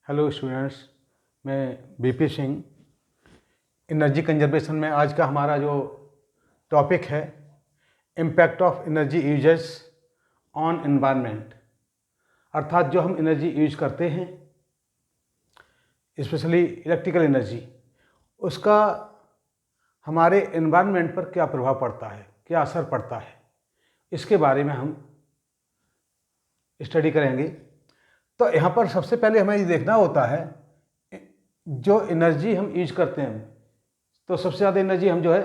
Hello students, मैं BP Singh. Energy conservation में आज का हमारा जो टॉपिक है impact of energy uses on environment, अर्थात जो हम एनर्जी यूज करते हैं स्पेशली इलेक्ट्रिकल एनर्जी, उसका हमारे एनवायरनमेंट पर क्या प्रभाव पड़ता है, क्या असर पड़ता है, इसके बारे में हम स्टडी करेंगे। तो यहाँ पर सबसे पहले हमें ये देखना होता है जो एनर्जी हम यूज करते हैं, तो सबसे ज़्यादा एनर्जी हम जो है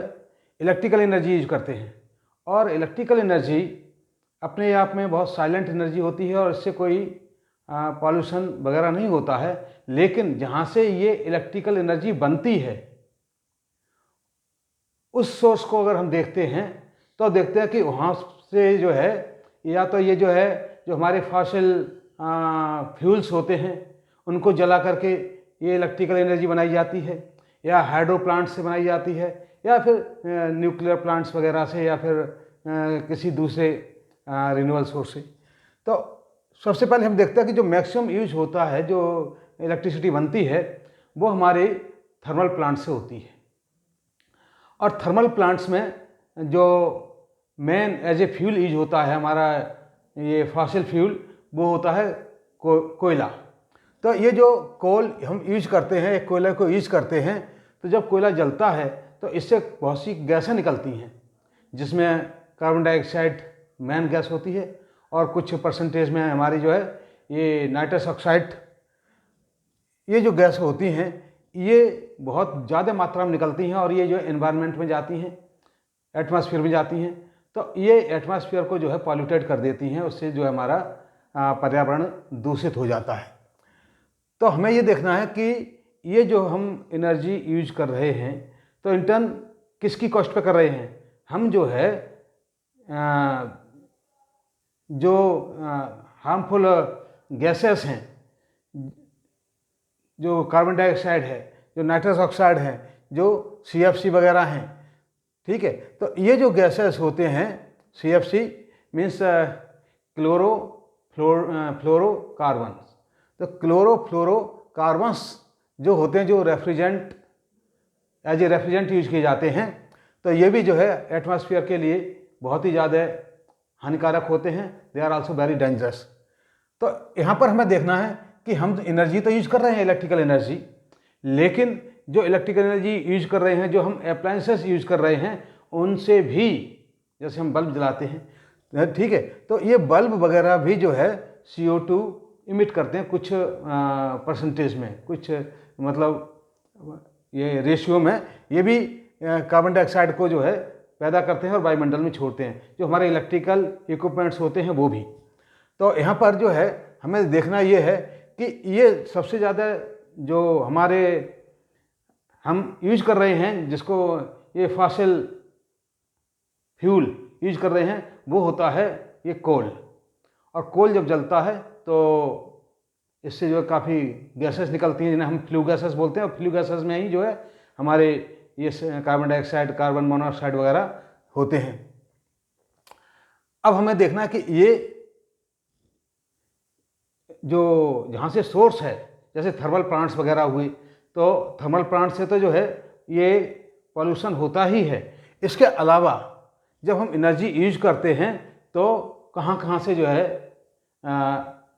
इलेक्ट्रिकल एनर्जी यूज करते हैं। और इलेक्ट्रिकल एनर्जी अपने आप में बहुत साइलेंट एनर्जी होती है और इससे कोई पॉल्यूशन वगैरह नहीं होता है। लेकिन जहाँ से ये इलेक्ट्रिकल एनर्जी बनती है उस सोर्स को अगर हम देखते हैं तो देखते हैं कि वहाँ से जो है या तो ये जो है जो हमारे फॉसिल फ्यूल्स होते हैं उनको जला करके ये इलेक्ट्रिकल एनर्जी बनाई जाती है, या हाइड्रो प्लांट से बनाई जाती है, या फिर न्यूक्लियर प्लांट्स वगैरह से, या फिर किसी दूसरे रिन्यूएबल सोर्स से। तो सबसे पहले हम देखते हैं कि जो मैक्सिमम यूज होता है, जो इलेक्ट्रिसिटी बनती है, वो हमारे थर्मल प्लांट से होती है। और थर्मल प्लांट्स में जो main as a fuel use होता है हमारा ये फॉसिल फ्यूल, वो होता है कोयला। तो ये जो कोल हम यूज करते हैं, एक कोयले को यूज करते हैं, तो जब कोयला जलता है तो इससे बहुत सी गैसें निकलती हैं, जिसमें कार्बन डाइऑक्साइड मेन गैस होती है और कुछ परसेंटेज में हमारी जो है ये नाइट्रस ऑक्साइड, ये जो गैस होती हैं ये बहुत ज़्यादा मात्रा में निकलती हैं और ये जो एनवायरनमेंट में जाती हैं, एटमॉस्फेयर में जाती हैं। तो ये एटमॉस्फेयर को जो है पॉल्यूटेड कर देती हैं, उससे जो है हमारा पर्यावरण दूषित हो जाता है। तो हमें ये देखना है कि ये जो हम एनर्जी यूज कर रहे हैं तो इंटर्न किसकी कॉस्ट पे कर रहे हैं। हम जो है जो हार्मफुल गैसेस हैं, जो कार्बन डाइऑक्साइड है, जो नाइट्रस ऑक्साइड है, जो CFC वगैरह हैं, ठीक है। तो ये जो गैसेस होते हैं, CFC मीन्स फ्लोरोकार्बन्स। तो क्लोरोफ्लोरोकार्बन्स जो होते हैं, जो refrigerant as a refrigerant use किए जाते हैं, तो ये भी जो है एटमॉस्फेयर के लिए बहुत ही ज़्यादा हानिकारक होते हैं। They are also very dangerous. तो यहाँ पर हमें देखना है कि हम एनर्जी तो यूज कर रहे हैं इलेक्ट्रिकल एनर्जी, लेकिन जो इलेक्ट्रिकल एनर्जी यूज कर रहे हैं, जो हम अप्लायंसेस यूज कर रहे हैं, उनसे भी, जैसे हम बल्ब जलाते हैं, ठीक है, तो ये बल्ब वगैरह भी जो है CO2 इमिट करते हैं कुछ परसेंटेज में, कुछ मतलब ये रेशियो में ये भी कार्बन डाइऑक्साइड को जो है पैदा करते हैं और वायुमंडल में छोड़ते हैं, जो हमारे इलेक्ट्रिकल इक्विपमेंट्स होते हैं वो भी। तो यहाँ पर जो है हमें देखना ये है कि ये सबसे ज़्यादा जो हमारे हम यूज कर रहे हैं, जिसको ये फॉसिल फ्यूल यूज कर रहे हैं, वो होता है ये कोल। और कोल जब जलता है तो इससे जो है काफ़ी गैसेस निकलती हैं, जिन्हें हम फ्लू गैसेस बोलते हैं। और फ्लू गैसेस में ही जो है हमारे ये कार्बन डाइऑक्साइड, कार्बन मोनोऑक्साइड वगैरह होते हैं। अब हमें देखना है कि ये जो जहाँ से सोर्स है, जैसे थर्मल प्लांट्स वगैरह हुए, तो थर्मल प्लांट से तो जो है ये पॉल्यूशन होता ही है। इसके अलावा जब हम एनर्जी यूज करते हैं तो कहाँ कहाँ से जो है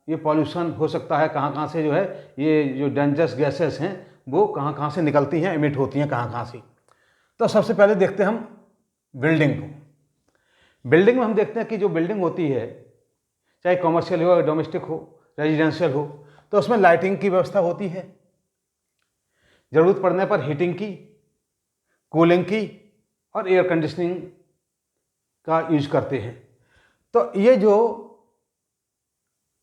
ये पॉल्यूशन हो सकता है, कहाँ कहाँ से जो है ये जो डेंजरस गैसेस हैं वो कहाँ कहाँ से निकलती हैं, इमिट होती हैं कहाँ कहाँ से। तो सबसे पहले देखते हैं हम बिल्डिंग को। बिल्डिंग में हम देखते हैं कि जो बिल्डिंग होती है, चाहे कॉमर्शियल हो, डोमेस्टिक हो, रेजिडेंशियल हो, तो उसमें लाइटिंग की व्यवस्था होती है, ज़रूरत पड़ने पर हीटिंग की, कूलिंग की और एयर कंडीशनिंग का यूज करते हैं। तो ये जो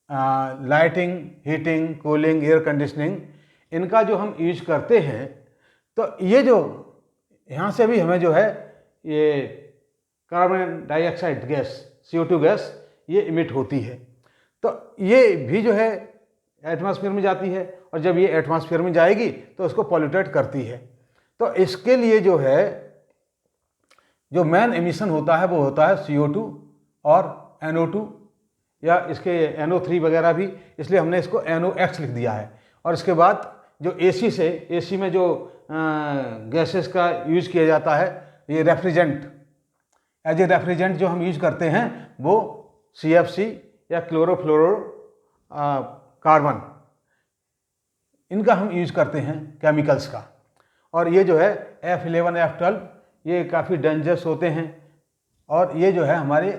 lighting, heating, cooling, air conditioning, इनका जो हम यूज करते हैं, तो ये जो यहाँ से भी हमें जो है ये carbon dioxide gas, CO2 gas, ये इमिट होती है। तो ये भी जो है एटमॉस्फेयर में जाती है, और जब ये एटमॉस्फेयर में जाएगी तो उसको पॉल्यूटेट करती है। तो इसके लिए जो है जो मेन एमिशन होता है वो होता है CO2 और NO2, या इसके NO3 वगैरह भी, इसलिए हमने इसको NOx लिख दिया है। और इसके बाद जो एसी में जो गैसेस का यूज़ किया जाता है, ये रेफ्रिजरेंट, एज ए रेफ्रिजरेंट जो हम यूज़ करते हैं वो CFC या क्लोरोफ्लोरो कार्बन, इनका हम यूज़ करते हैं, केमिकल्स का। और ये जो है F11 F12 ये काफ़ी डेंजरस होते हैं। और ये जो है हमारे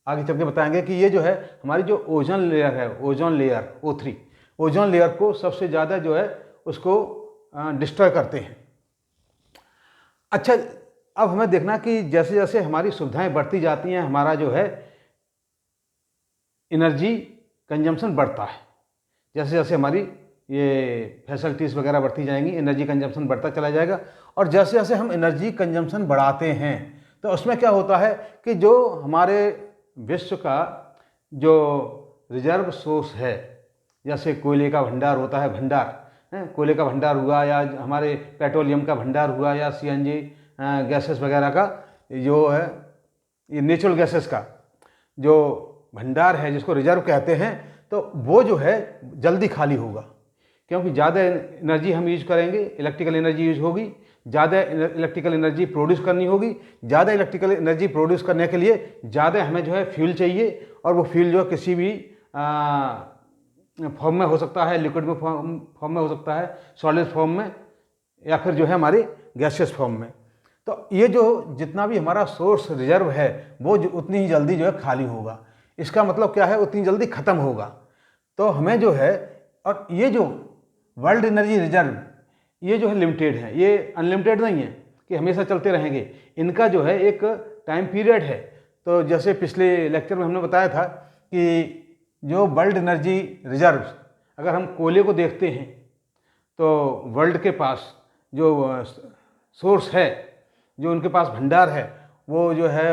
आगे चल के बताएंगे कि ये जो है हमारी जो ओजोन लेयर है, ozone layer O3, ozone layer को सबसे ज़्यादा जो है उसको डिस्ट्रॉय करते हैं। अच्छा, अब हमें देखना कि जैसे जैसे हमारी सुविधाएं बढ़ती जाती हैं, हमारा जो है एनर्जी कंजम्पशन बढ़ता है। जैसे जैसे हमारी ये फैसिलिटीज़ वगैरह बढ़ती जाएंगी, एनर्जी कंजम्पशन बढ़ता चला जाएगा। और जैसे जैसे हम एनर्जी कंजम्पशन बढ़ाते हैं तो उसमें क्या होता है कि जो हमारे विश्व का जो रिजर्व सोर्स है, जैसे कोयले का भंडार होता है, कोयले का भंडार हुआ, या हमारे पेट्रोलियम का भंडार हुआ, या CNG गैसेस वगैरह का जो है, ये नेचुरल गैसेस का जो भंडार है जिसको रिजर्व कहते हैं, तो वो जो है जल्दी खाली होगा, क्योंकि ज़्यादा एनर्जी हम यूज करेंगे, इलेक्ट्रिकल एनर्जी यूज होगी, ज़्यादा इलेक्ट्रिकल एनर्जी प्रोड्यूस करनी होगी। ज़्यादा इलेक्ट्रिकल एनर्जी प्रोड्यूस करने के लिए ज़्यादा हमें जो है फ्यूल चाहिए, और वो फ्यूल जो है किसी भी फॉर्म में हो सकता है, लिक्विड में फॉर्म में हो सकता है, सॉलिड फॉर्म में, या फिर जो है हमारी गैसियस फॉर्म में। तो ये जो जितना भी हमारा सोर्स रिजर्व है वो उतनी ही जल्दी जो है खाली होगा। इसका मतलब क्या है, उतनी जल्दी ख़त्म होगा। तो हमें जो है, और ये जो वर्ल्ड एनर्जी रिजर्व ये जो है लिमिटेड है, ये अनलिमिटेड नहीं है कि हमेशा चलते रहेंगे। इनका जो है एक टाइम पीरियड है। तो जैसे पिछले लेक्चर में हमने बताया था कि जो वर्ल्ड एनर्जी रिजर्व, अगर हम कोयले को देखते हैं तो वर्ल्ड के पास जो सोर्स है, जो उनके पास भंडार है, वो जो है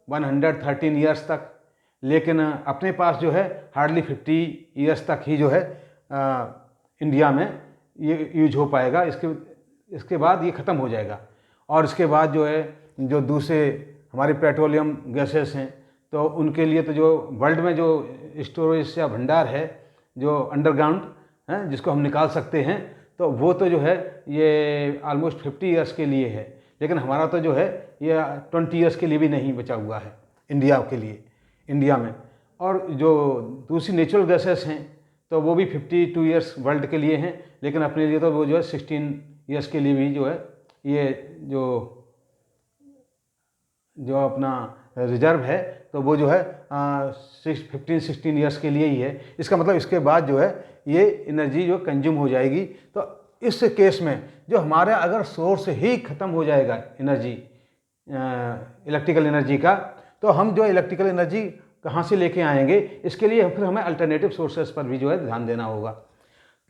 113 ईयर्स तक, लेकिन अपने पास जो है हार्डली 50 ईयर्स तक ही जो है इंडिया में ये यूज हो पाएगा। इसके बाद ये ख़त्म हो जाएगा। और इसके बाद जो है जो दूसरे हमारे पेट्रोलियम गैसेस हैं, तो उनके लिए तो जो वर्ल्ड में जो स्टोरेज या भंडार है जो अंडरग्राउंड है, जिसको हम निकाल सकते हैं, तो वो तो जो है ये ऑलमोस्ट 50 ईयर्स के लिए है। लेकिन हमारा तो जो है ये 20 ईयर्स के लिए भी नहीं बचा हुआ है इंडिया के लिए, इंडिया में। और जो दूसरी नेचुरल गैसेस हैं तो वो भी 52 ईयर्स वर्ल्ड के लिए हैं, लेकिन अपने लिए तो वो जो है 16 ईयर्स के लिए भी जो है ये जो अपना रिजर्व है, तो वो जो है 15-16 ईयर्स के लिए ही है। इसका मतलब इसके बाद जो है ये एनर्जी जो कंज्यूम हो जाएगी। तो इस केस में जो हमारा अगर सोर्स ही ख़त्म हो जाएगा एनर्जी, इलेक्ट्रिकल एनर्जी का, तो हम जो इलेक्ट्रिकल एनर्जी कहाँ से लेके आएंगे, इसके लिए फिर हमें अल्टरनेटिव सोर्सेस पर भी जो है ध्यान देना होगा।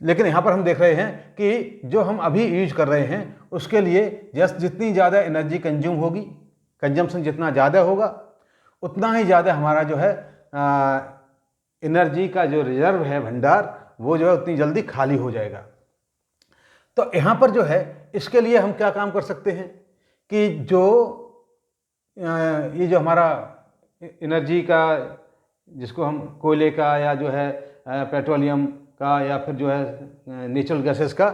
लेकिन यहाँ पर हम देख रहे हैं कि जो हम अभी यूज कर रहे हैं उसके लिए जितनी ज़्यादा एनर्जी कंज्यूम होगी, कंजम्पशन जितना ज़्यादा होगा, उतना ही ज़्यादा हमारा जो है एनर्जी का जो रिजर्व है भंडार, वो जो है उतनी जल्दी खाली हो जाएगा। तो यहाँ पर जो है इसके लिए हम क्या काम कर सकते हैं कि जो ये जो हमारा एनर्जी का, जिसको हम कोयले का या जो है पेट्रोलियम का या फिर जो है नेचुरल गैसेस का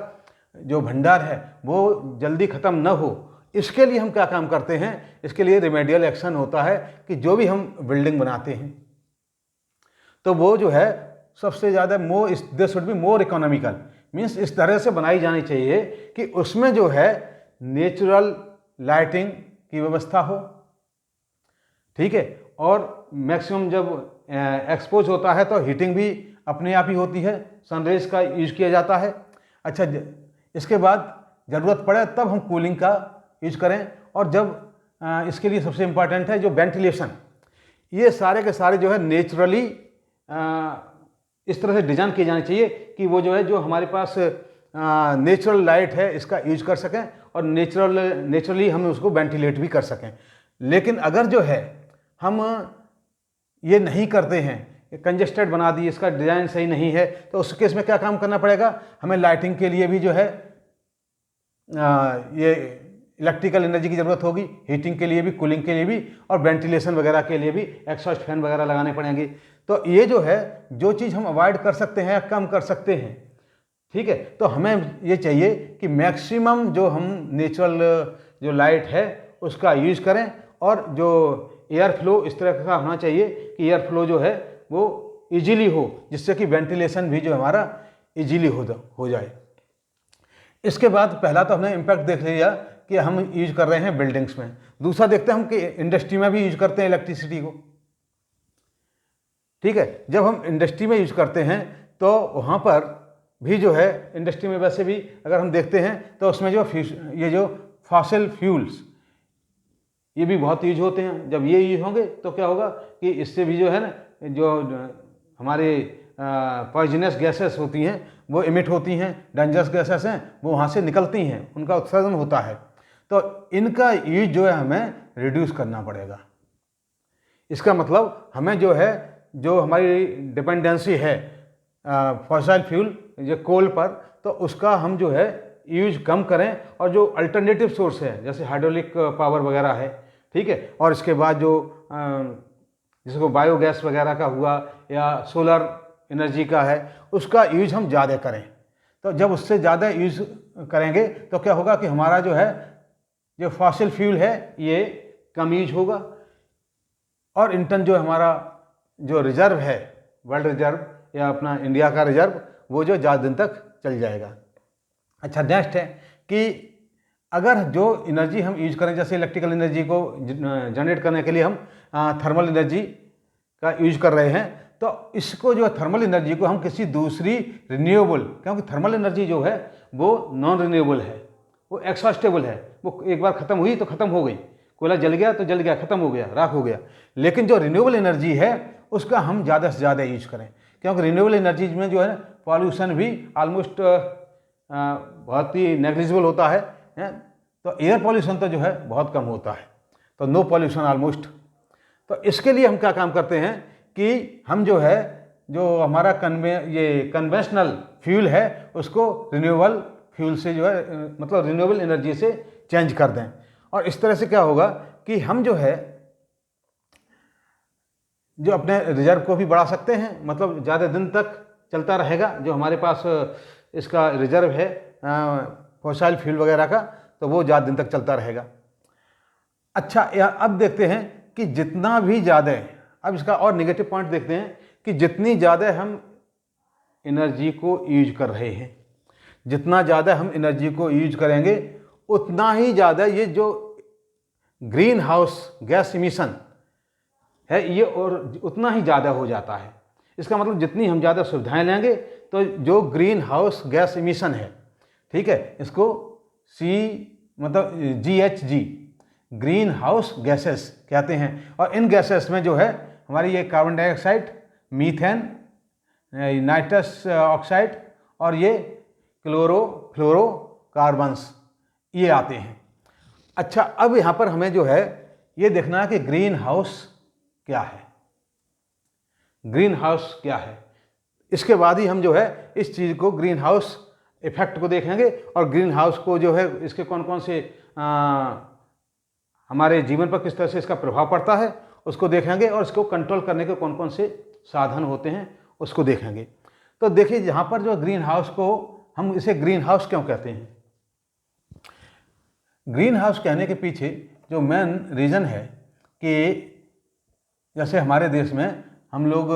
जो भंडार है वो जल्दी ख़त्म न हो, इसके लिए हम क्या काम करते हैं, इसके लिए रिमेडियल एक्शन होता है कि जो भी हम बिल्डिंग बनाते हैं तो वो जो है सबसे ज़्यादा they should be more economical, means इस तरह से बनाई जानी चाहिए कि उसमें जो है नेचुरल लाइटिंग की व्यवस्था हो, ठीक है। और मैक्सिमम जब एक्सपोज होता है तो हीटिंग भी अपने आप ही होती है, सनरेज का यूज किया जाता है। अच्छा, इसके बाद ज़रूरत पड़े तब हम कूलिंग का यूज करें। और जब इसके लिए सबसे इम्पॉर्टेंट है जो वेंटिलेशन, ये सारे के सारे जो है नेचुरली इस तरह से डिज़ाइन किए जाने चाहिए कि वो जो है जो हमारे पास नेचुरल लाइट है इसका यूज कर सकें और नेचुरली हम उसको वेंटिलेट भी कर सकें। लेकिन अगर जो है हम ये नहीं करते हैं, कंजेस्टेड बना दी, इसका डिज़ाइन सही नहीं है, तो उस केस में क्या काम करना पड़ेगा, हमें लाइटिंग के लिए भी जो है ये इलेक्ट्रिकल एनर्जी की ज़रूरत होगी, हीटिंग के लिए भी, कूलिंग के लिए भी, और वेंटिलेशन वगैरह के लिए भी एग्जॉस्ट फैन वगैरह लगाने पड़ेंगे। तो ये जो है, जो चीज़ हम अवॉइड कर सकते हैं या कम कर सकते हैं, ठीक है, तो हमें ये चाहिए कि मैक्सिमम जो हम नेचुरल जो लाइट है उसका यूज करें, और जो एयर फ्लो इस तरह का होना चाहिए कि एयर फ्लो जो है वो इजीली हो, जिससे कि वेंटिलेशन भी जो हमारा इजीली हो जाए। इसके बाद पहला तो हमने इम्पैक्ट देख लिया कि हम यूज कर रहे हैं बिल्डिंग्स में। दूसरा देखते हैं हम कि इंडस्ट्री में भी यूज करते हैं इलेक्ट्रिसिटी को, ठीक है। जब हम इंडस्ट्री में यूज करते हैं तो वहाँ पर भी जो है, इंडस्ट्री में वैसे भी अगर हम देखते हैं तो उसमें जो ये जो फॉसिल फ्यूल्स ये भी बहुत यूज होते हैं। जब ये यूज होंगे तो क्या होगा कि इससे भी जो है ना, जो हमारे पॉइजनस गैसेस होती हैं वो इमिट होती हैं, डेंजरस गैसेस हैं वो वहाँ से निकलती हैं, उनका उत्सर्जन होता है। तो इनका यूज जो है हमें रिड्यूस करना पड़ेगा। इसका मतलब हमें जो है, जो हमारी डिपेंडेंसी है फॉसिल फ्यूल जो कोल पर, तो उसका हम जो है यूज कम करें, और जो अल्टरनेटिव सोर्स है जैसे हाइड्रोलिक पावर वगैरह है, ठीक है, और इसके बाद जो जिसको बायोगैस वगैरह का हुआ या सोलर एनर्जी का है, उसका यूज हम ज़्यादा करें। तो जब उससे ज़्यादा यूज करेंगे तो क्या होगा कि हमारा जो है, जो फॉसिल फ्यूल है ये कम यूज होगा, और इंटन जो हमारा जो रिजर्व है, वर्ल्ड रिजर्व या अपना इंडिया का रिजर्व, वो जो ज़्यादा दिन तक चल जाएगा। अच्छा, नेक्स्ट है कि अगर जो एनर्जी हम यूज करें, जैसे इलेक्ट्रिकल एनर्जी को जनरेट करने के लिए हम थर्मल एनर्जी का यूज कर रहे हैं, तो इसको जो थर्मल एनर्जी को हम किसी दूसरी रिन्यूएबल, क्योंकि थर्मल एनर्जी जो है वो नॉन रिन्यूएबल है, वो एक्सॉस्टेबल है, वो एक बार ख़त्म हुई तो ख़त्म हो गई, कोयला जल गया तो जल गया, ख़त्म हो गया, राख हो गया। लेकिन जो रिन्यूएबल एनर्जी है उसका हम ज़्यादा से ज़्यादा यूज करें, क्योंकि रिन्यूएबल एनर्जी में जो है पॉल्यूशन भी ऑलमोस्ट बहुत ही नेग्लिजिबल होता है, तो एयर पॉल्यूशन तो जो है बहुत कम होता है, तो नो पॉल्यूशन ऑलमोस्ट। तो इसके लिए हम क्या काम करते हैं कि हम जो है, जो हमारा कन्वेंशनल फ्यूल है उसको रिन्यूएबल फ्यूल से जो है, मतलब रिन्यूएबल एनर्जी से चेंज कर दें। और इस तरह से क्या होगा कि हम जो है, जो अपने रिजर्व को भी बढ़ा सकते हैं, मतलब ज़्यादा दिन तक चलता रहेगा जो हमारे पास इसका रिजर्व है फॉसिल फ्यूल वगैरह का, तो वो ज़्यादा दिन तक चलता रहेगा। अच्छा, अब देखते हैं कि जितना भी ज़्यादा, अब इसका और नेगेटिव पॉइंट देखते हैं कि जितनी ज़्यादा हम एनर्जी को यूज कर रहे हैं, जितना ज़्यादा हम एनर्जी को यूज करेंगे उतना ही ज़्यादा ये जो ग्रीन हाउस गैस इमिशन है ये और उतना ही ज़्यादा हो जाता है। इसका मतलब जितनी हम ज़्यादा सुविधाएं लेंगे तो जो ग्रीन हाउस गैस इमिशन है, ठीक है, इसको मतलब GHG ग्रीन हाउस गैसेस कहते हैं। और इन गैसेस में जो है हमारी ये carbon dioxide, methane, nitrous oxide और ये क्लोरोफ्लोरोकार्बन्स ये आते हैं। अच्छा, अब यहाँ पर हमें जो है ये देखना है कि ग्रीन हाउस क्या है, ग्रीन हाउस क्या है। इसके बाद ही हम जो है इस चीज़ को, ग्रीन हाउस इफेक्ट को देखेंगे, और ग्रीन हाउस को जो है इसके कौन कौन से हमारे जीवन पर किस तरह से इसका प्रभाव पड़ता है उसको देखेंगे, और इसको कंट्रोल करने के कौन कौन से साधन होते हैं उसको देखेंगे। तो देखिए, यहाँ पर जो ग्रीन हाउस को हम इसे ग्रीन हाउस क्यों कहते हैं, ग्रीन हाउस कहने के पीछे जो मेन रीज़न है कि जैसे हमारे देश में हम लोग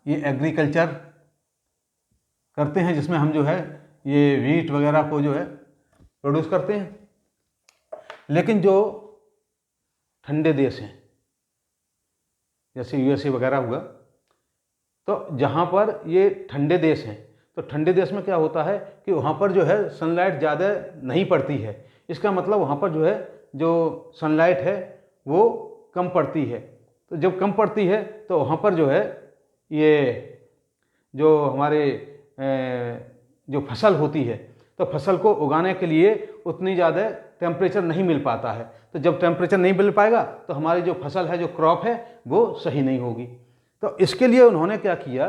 ये एग्रीकल्चर करते हैं, जिसमें हम जो है ये वीट वगैरह को जो है प्रोड्यूस करते हैं। लेकिन जो ठंडे देश हैं जैसे USA वगैरह हुआ, तो जहाँ पर ये ठंडे देश हैं, तो ठंडे देश में क्या होता है कि वहाँ पर जो है सनलाइट ज़्यादा नहीं पड़ती है। इसका मतलब वहाँ पर जो है जो सनलाइट है वो कम पड़ती है। तो जब कम पड़ती है तो वहाँ पर जो है ये जो हमारे जो फसल होती है, तो फसल को उगाने के लिए उतनी ज़्यादा टेम्परेचर नहीं मिल पाता है। तो जब टेम्परेचर नहीं मिल पाएगा तो हमारी जो फसल है, जो क्रॉप है, वो सही नहीं होगी। तो इसके लिए उन्होंने क्या किया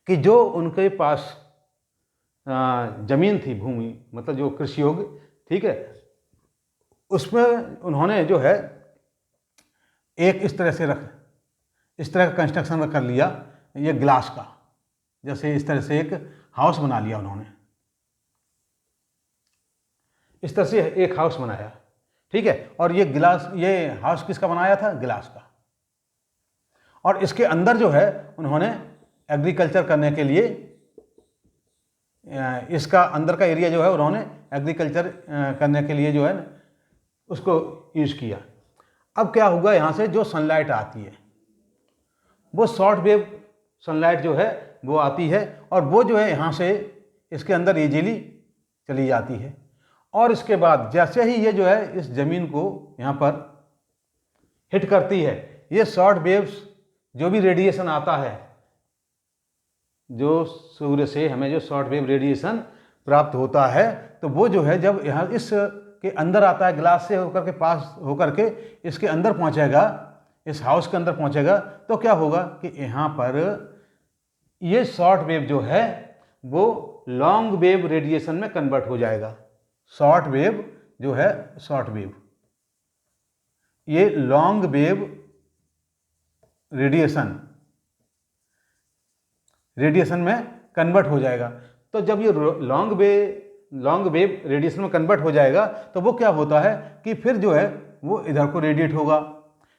कि जो उनके पास ज़मीन थी, भूमि मतलब जो कृषि योग्य, ठीक है, उसमें उन्होंने जो है एक इस तरह से इस तरह का कंस्ट्रक्शन कर लिया ये ग्लास का, जैसे इस तरह से एक हाउस बना लिया उन्होंने, इस तरह से एक हाउस बनाया, ठीक है। और ये हाउस किसका बनाया था? ग्लास का। और इसके अंदर जो है उन्होंने एग्रीकल्चर करने के लिए इसका अंदर का एरिया जो है उन्होंने एग्रीकल्चर करने के लिए जो है उसको यूज किया। अब क्या होगा, यहाँ से जो सनलाइट आती है वो शॉर्ट वेव सनलाइट जो है वो आती है, और वो जो है यहाँ से इसके अंदर इजीली चली जाती है। और इसके बाद जैसे ही ये जो है इस ज़मीन को यहाँ पर हिट करती है, ये शॉर्ट वेव्स जो भी रेडिएशन आता है, जो सूर्य से हमें जो शॉर्ट वेव रेडिएशन प्राप्त होता है, तो वो जो है जब यहाँ इस के अंदर आता है, ग्लास से होकर के पास होकर के इसके अंदर पहुँचेगा, इस हाउस के अंदर पहुँचेगा, तो क्या होगा कि यहाँ पर ये शॉर्ट वेव जो है वो लॉन्ग वेव रेडिएशन में कन्वर्ट हो जाएगा। शॉर्ट वेव जो है, शॉर्ट वेव ये लॉन्ग वेव रेडिएशन में कन्वर्ट हो जाएगा। तो जब ये लॉन्ग वेव रेडिएशन में कन्वर्ट हो जाएगा तो वो क्या होता है कि फिर जो है वो इधर को रेडिएट होगा,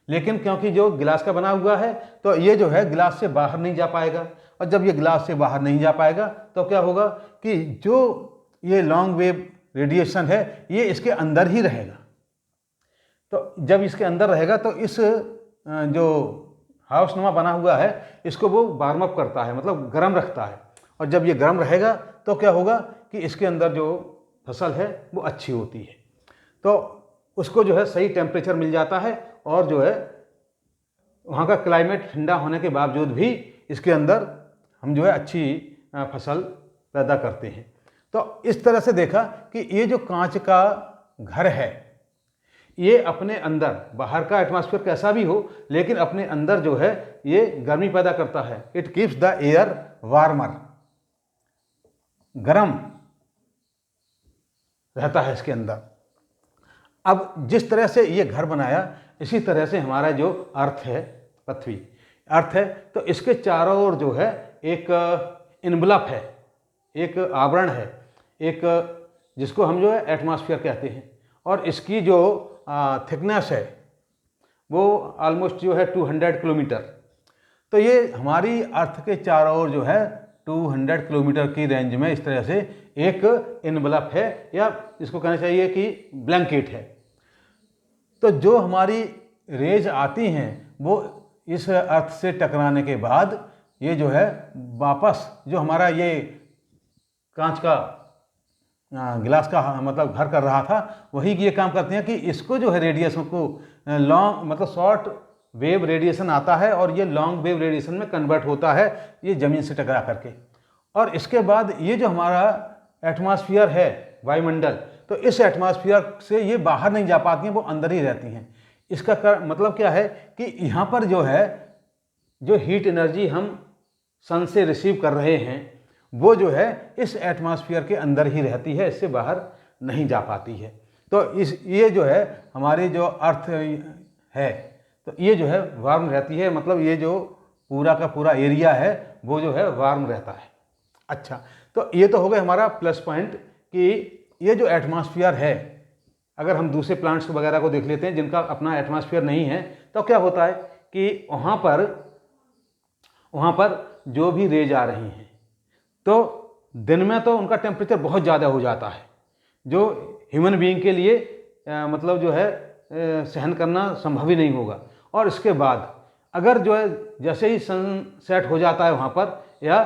लेकिन क्योंकि जो ग्लास का बना हुआ है तो ये जो है ग्लास से बाहर नहीं जा पाएगा। और जब ये ग्लास से बाहर नहीं जा पाएगा तो क्या होगा कि जो ये लॉन्ग वेव रेडिएशन है ये इसके अंदर ही रहेगा। तो जब इसके अंदर रहेगा तो इस जो हाउस नुमा बना हुआ है इसको वो वार्म अप करता है, मतलब गर्म रखता है। और जब ये गर्म रहेगा तो क्या होगा कि इसके अंदर जो फसल है वो अच्छी होती है, तो उसको जो है सही टेम्परेचर मिल जाता है, और जो है वहाँ का क्लाइमेट ठंडा होने के बावजूद भी इसके अंदर हम जो है अच्छी फसल पैदा करते हैं। तो इस तरह से देखा कि ये जो कांच का घर है ये अपने अंदर, बाहर का एटमॉस्फेयर कैसा भी हो, लेकिन अपने अंदर जो है ये गर्मी पैदा करता है। It keeps the air warmer, गर्म रहता है इसके अंदर। अब जिस तरह से ये घर बनाया, इसी तरह से हमारा जो अर्थ है, पृथ्वी अर्थ है, तो इसके चारों ओर जो है एक इन्वलप है, एक आवरण है, एक जिसको हम जो है एटमॉस्फेयर कहते हैं। और इसकी जो थिकनेस है वो ऑलमोस्ट जो है 200 किलोमीटर। तो ये हमारी अर्थ के चारों ओर जो है 200 किलोमीटर की रेंज में इस तरह से एक इन्वलप है, या इसको कहना चाहिए कि ब्लैंकेट है। तो जो हमारी रेज आती हैं वो इस अर्थ से टकराने के बाद ये जो है वापस जो हमारा ये कांच का ग्लास का मतलब घर कर रहा था, वही ये काम करते हैं कि इसको जो है रेडिएशन को लॉन्ग मतलब शॉर्ट वेव रेडिएशन आता है और ये लॉन्ग वेव रेडिएशन में कन्वर्ट होता है ये ज़मीन से टकरा करके। और इसके बाद ये जो हमारा एटमॉस्फेयर है, वायुमंडल, तो इस एटमॉस्फेयर से ये बाहर नहीं जा पाती हैं, वो अंदर ही रहती हैं। इसका मतलब क्या है कि यहाँ पर जो है जो हीट एनर्जी हम सन से रिसीव कर रहे हैं वो जो है इस एटमॉस्फेयर के अंदर ही रहती है, इससे बाहर नहीं जा पाती है। तो ये जो है हमारी जो अर्थ है तो ये जो है वार्म रहती है, मतलब ये जो पूरा का पूरा एरिया है वो जो है वार्म रहता है। अच्छा, तो ये तो हो गया हमारा प्लस पॉइंट कि ये जो एटमॉस्फेयर है, अगर हम दूसरे प्लांट्स वगैरह को देख लेते हैं जिनका अपना एटमॉस्फेयर नहीं है, तो क्या होता है कि वहाँ पर जो भी रेज आ रही हैं तो दिन में तो उनका टेम्परेचर बहुत ज़्यादा हो जाता है, जो ह्यूमन बीइंग के लिए मतलब जो है सहन करना संभव ही नहीं होगा। और इसके बाद अगर जो है जैसे ही सन सेट हो जाता है वहाँ पर, या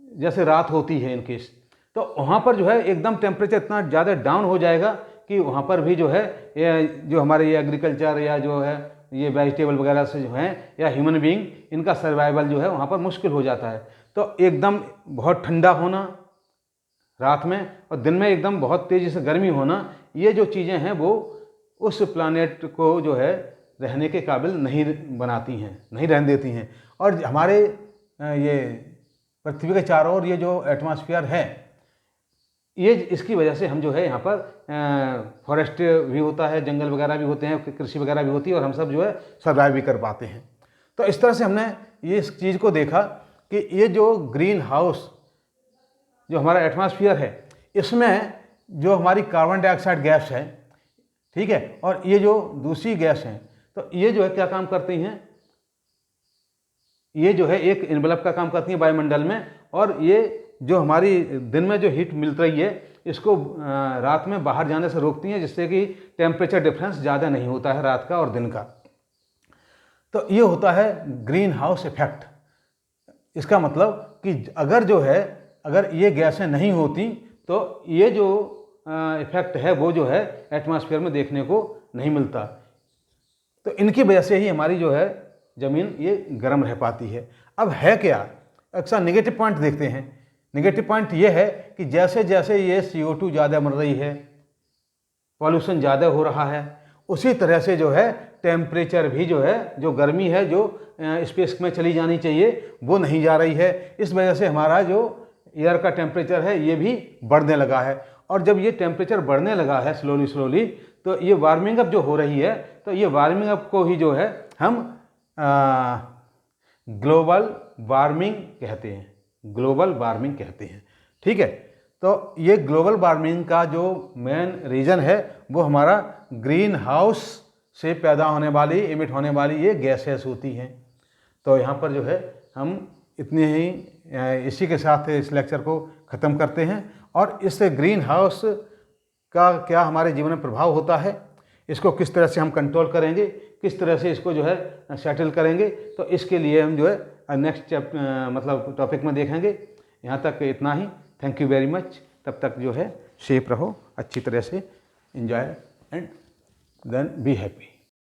जैसे रात होती है इन केस, तो वहाँ पर जो है एकदम टेम्परेचर इतना ज़्यादा डाउन हो जाएगा कि वहाँ पर भी जो है जो हमारे ये एग्रीकल्चर या जो है ये वेजिटेबल वगैरह से जो हैं या ह्यूमन बीइंग, इनका सर्वाइवल जो है वहाँ पर मुश्किल हो जाता है। तो एकदम बहुत ठंडा होना रात में और दिन में एकदम बहुत तेज़ी से गर्मी होना, ये जो चीज़ें हैं वो उस प्लानेट को जो है रहने के काबिल नहीं बनाती हैं, नहीं रहने देती हैं। और हमारे ये पृथ्वी के चारों ओर ये जो एटमॉस्फेयर है, ये इसकी वजह से हम जो है यहाँ पर फॉरेस्ट भी होता है, जंगल वगैरह भी होते हैं, कृषि वगैरह भी होती है, और हम सब जो है सर्वाइव भी कर पाते हैं। तो इस तरह से हमने ये इस चीज़ को देखा कि ये जो ग्रीन हाउस जो हमारा एटमॉस्फेयर है, इसमें जो हमारी कार्बन डाइऑक्साइड गैस है, ठीक है, और ये जो दूसरी गैस हैं, तो ये जो है क्या काम करती हैं, ये जो है एक इन्वेलप का काम करती है वायुमंडल में, और ये जो हमारी दिन में जो हीट मिल रही है इसको रात में बाहर जाने से रोकती हैं, जिससे कि टेम्परेचर डिफरेंस ज़्यादा नहीं होता है रात का और दिन का। तो ये होता है ग्रीन हाउस इफेक्ट। इसका मतलब कि अगर ये गैसें नहीं होती तो ये जो इफेक्ट है वो जो है एटमॉस्फेयर में देखने को नहीं मिलता। तो इनकी वजह से ही हमारी जो है ज़मीन ये गर्म रह पाती है। अब है क्या, अक्सर नेगेटिव पॉइंट देखते हैं। नेगेटिव पॉइंट ये है कि जैसे जैसे ये CO2 ज़्यादा बन रही है, पॉल्यूशन ज़्यादा हो रहा है, उसी तरह से जो है टेम्परेचर भी जो है, जो गर्मी है जो स्पेस में चली जानी चाहिए वो नहीं जा रही है। इस वजह से हमारा जो एयर का टेम्परेचर है ये भी बढ़ने लगा है। और जब ये टेम्परेचर बढ़ने लगा है स्लोली, तो ये वार्मिंग अप जो हो रही है, तो ये वार्मिंग अप को ही जो है हम ग्लोबल वार्मिंग कहते हैं, ग्लोबल वार्मिंग कहते हैं, ठीक है। तो ये ग्लोबल वार्मिंग का जो मेन रीज़न है वो हमारा ग्रीन हाउस से पैदा होने वाली, इमिट होने वाली ये गैसेस होती हैं। तो यहाँ पर जो है हम इतने ही इसी के साथ इस लेक्चर को ख़त्म करते हैं। और इस ग्रीन हाउस का क्या हमारे जीवन में प्रभाव होता है, इसको किस तरह से हम कंट्रोल करेंगे, किस तरह से इसको जो है सेटल करेंगे, तो इसके लिए हम जो है नेक्स्ट मतलब टॉपिक में देखेंगे। यहाँ तक इतना ही। Thank you very much. तब तक जो है सेफ रहो, अच्छी तरह से enjoy and then be happy.